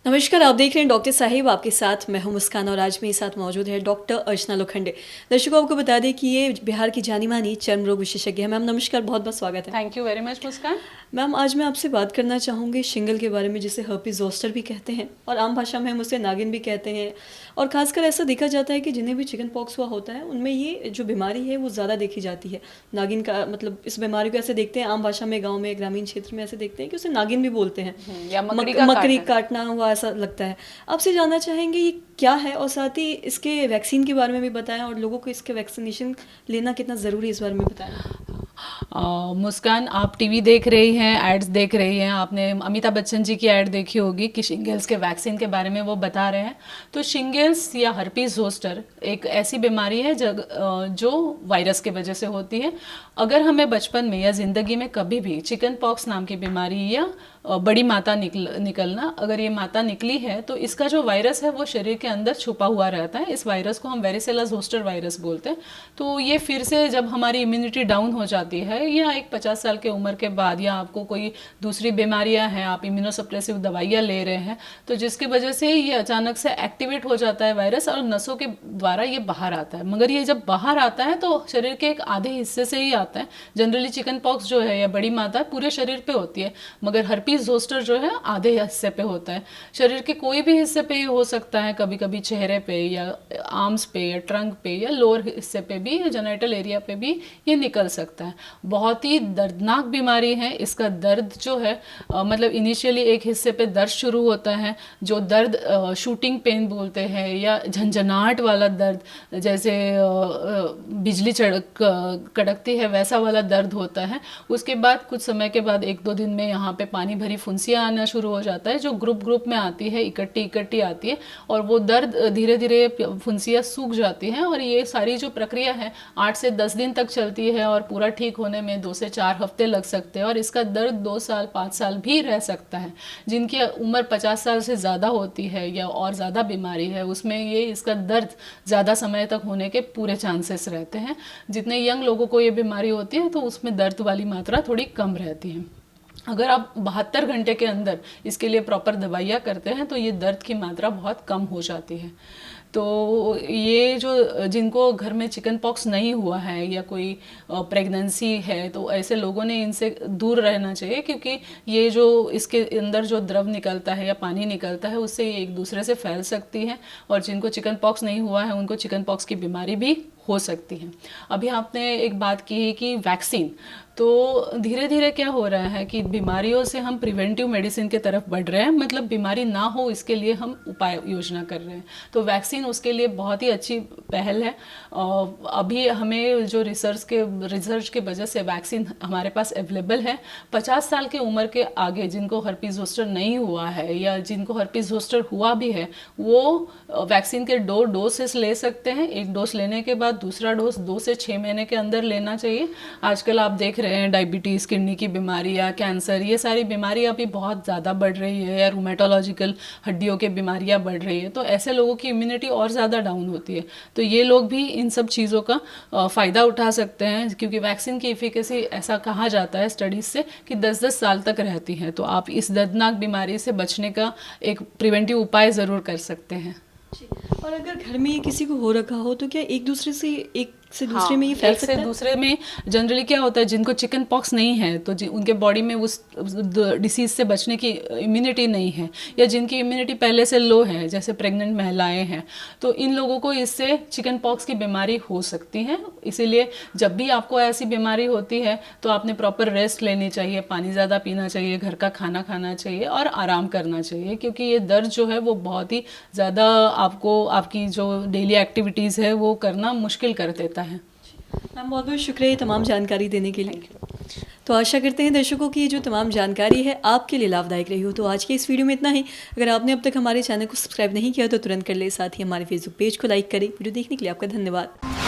नमस्कार, आप देख रहे हैं डॉक्टर साहिब। आपके साथ मैं हूं मुस्कान और आज मेरे साथ मौजूद है डॉक्टर अर्चना लोखंडे। दर्शकों, आपको बता दें कि ये बिहार की जानी मानी चर्म रोग विशेषज्ञ है। मैम नमस्कार, बहुत बहुत स्वागत है। Thank you very much Muskan. Ma'am आज मैं आपसे बात करना चाहूँगी शिंगल के बारे में, जिसे हर्पीज जोस्टर भी कहते हैं और आम भाषा में हम उसे नागिन भी कहते हैं। और खासकर ऐसा देखा जाता है कि जिन्हें भी चिकन पॉक्स हुआ होता है उनमें ये जो बीमारी है वो ज़्यादा देखी जाती है। नागिन का मतलब इस बीमारी को ऐसे देखते हैं आम भाषा में, गाँव में, ग्रामीण क्षेत्र में ऐसे देखते हैं कि उसे नागिन भी बोलते हैं, या मकड़ी काटना हुआ ऐसा लगता है। आपसे जानना चाहेंगे ये क्या है और साथ ही इसके वैक्सीन के बारे में भी बताएं और लोगों को इसके वैक्सीनेशन लेना कितना ज़रूरी है इस बारे में बताएं। मुस्कान, आप टीवी देख रही हैं, एड्स देख रही हैं। आपने अमिताभ बच्चन जी की एड देखी होगी कि शिंगल्स के वैक्सीन के बारे में वो बता रहे हैं। तो शिंगल्स या हर्पीज जोस्टर एक ऐसी बीमारी है जो वायरस के वजह से होती है। अगर हमें बचपन में या ज़िंदगी में कभी भी चिकन पॉक्स नाम की बीमारी या बड़ी माता निकलना, अगर ये माता निकली है तो इसका जो वायरस है वो शरीर के अंदर छुपा हुआ रहता है। इस वायरस को हम वेरिसेला जोस्टर वायरस बोलते हैं। तो ये फिर से जब हमारी इम्यूनिटी डाउन हो जाती है या एक 50 साल के उम्र के बाद, या आपको कोई दूसरी बीमारियां हैं, आप इम्यूनोसप्रेसिव दवाइयाँ ले रहे हैं, तो जिसकी वजह से ये अचानक से एक्टिवेट हो जाता है वायरस और नसों के द्वारा ये बाहर आता है। मगर ये जब बाहर आता है तो शरीर के एक आधे हिस्से से ही आता है। जनरली चिकन पॉक्स जो है या बड़ी माता पूरे शरीर पे होती है, मगर हर्पीज जोस्टर जो है आधे हिस्से पे होता है। शरीर के कोई भी हिस्से पे हो सकता है, कभी कभी चेहरे पे या आर्म्स पे या ट्रंक पे या लोअर हिस्से पे भी या जेनिटल एरिया पे भी ये निकल सकता है। बहुत ही दर्दनाक बीमारी है। इसका दर्द जो है मतलब इनिशियली एक हिस्से पे दर्द शुरू होता है, जो दर्द शूटिंग पेन बोलते हैं या झंझनाहट वाला दर्द, जैसे बिजली कड़कती है वैसा वाला दर्द होता है। उसके बाद कुछ समय के बाद 1-2 दिन में यहाँ पे पानी भरी फुंसियाँ आना शुरू हो जाता है, जो ग्रुप में आती है, इकट्ठी आती है और वो दर्द धीरे धीरे फुंसियाँ सूख जाती हैं। और ये सारी जो प्रक्रिया है 8 से 10 दिन तक चलती है और पूरा ठीक होने में 2 से 4 हफ्ते लग सकते हैं। और इसका दर्द 2 साल 5 साल भी रह सकता है। जिनकी उम्र 50 साल से ज़्यादा होती है या और ज़्यादा बीमारी है, उसमें ये इसका दर्द ज़्यादा समय तक होने के पूरे चांसेस रहते हैं। जितने यंग लोगों को ये बीमारी होती है तो उसमें दर्द वाली मात्रा थोड़ी कम रहती है। अगर आप 72 घंटे के अंदर इसके लिए प्रॉपर दवाइयाँ करते हैं तो ये दर्द की मात्रा बहुत कम हो जाती है। तो ये जो जिनको घर में चिकन पॉक्स नहीं हुआ है या कोई प्रेगनेंसी है, तो ऐसे लोगों ने इनसे दूर रहना चाहिए, क्योंकि ये जो इसके अंदर जो द्रव निकलता है या पानी निकलता है उससे ये एक दूसरे से फैल सकती है। और जिनको चिकन पॉक्स नहीं हुआ है उनको चिकन पॉक्स की बीमारी भी हो सकती है। अभी आपने एक बात की कि वैक्सीन, तो धीरे धीरे क्या हो रहा है कि बीमारियों से हम प्रिवेंटिव मेडिसिन की तरफ बढ़ रहे हैं, मतलब बीमारी ना हो इसके लिए हम उपाय योजना कर रहे हैं। तो वैक्सीन उसके लिए बहुत ही अच्छी पहल है। अभी हमें जो रिसर्च के वजह से वैक्सीन हमारे पास अवेलेबल है। 50 साल की उम्र के आगे जिनको हर्पीज जोस्टर नहीं हुआ है या जिनको हर्पीज जोस्टर हुआ भी है, वो वैक्सीन के 2 डोसेस ले सकते हैं। एक डोज लेने के बाद दूसरा डोज 2 से 6 महीने के अंदर लेना चाहिए। आजकल आप देख रहे हैं डायबिटीज़, किडनी की बीमारी या कैंसर, ये सारी बीमारियां अभी बहुत ज़्यादा बढ़ रही है, या रूमेटोलॉजिकल हड्डियों की बीमारियां बढ़ रही है। तो ऐसे लोगों की इम्यूनिटी और ज़्यादा डाउन होती है। तो ये लोग भी इन सब चीज़ों का फ़ायदा उठा सकते हैं, क्योंकि वैक्सीन की एफिकेसी ऐसा कहा जाता है स्टडीज़ से कि 10-10 साल तक रहती है। तो आप इस दर्दनाक बीमारी से बचने का एक प्रिवेंटिव उपाय ज़रूर कर सकते हैं। और अगर घर में किसी को हो रखा हो तो क्या एक दूसरे से दूसरे में ये फैल सकता है? एक से दूसरे में जनरली क्या होता है, जिनको चिकन पॉक्स नहीं है तो उनके बॉडी में उस डिसीज से बचने की इम्यूनिटी नहीं है, या जिनकी इम्यूनिटी पहले से लो है, जैसे प्रेग्नेंट महिलाएं हैं, तो इन लोगों को इससे चिकन पॉक्स की बीमारी हो सकती है। इसीलिए जब भी आपको ऐसी बीमारी होती है तो आपने प्रॉपर रेस्ट लेनी चाहिए, पानी ज़्यादा पीना चाहिए, घर का खाना खाना चाहिए और आराम करना चाहिए, क्योंकि ये दर्द जो है वो बहुत ही ज़्यादा आपको आपकी जो डेली एक्टिविटीज़ है वो करना मुश्किल कर देता है। मैम बहुत बहुत शुक्रिया ये तमाम जानकारी देने के लिए। तो आशा करते हैं दर्शकों की जो तमाम जानकारी है आपके लिए लाभदायक रही हो। तो आज के इस वीडियो में इतना ही। अगर आपने अब तक हमारे चैनल को सब्सक्राइब नहीं किया तो तुरंत कर ले, साथ ही हमारे फेसबुक पेज को लाइक करें। वीडियो देखने के लिए आपका धन्यवाद।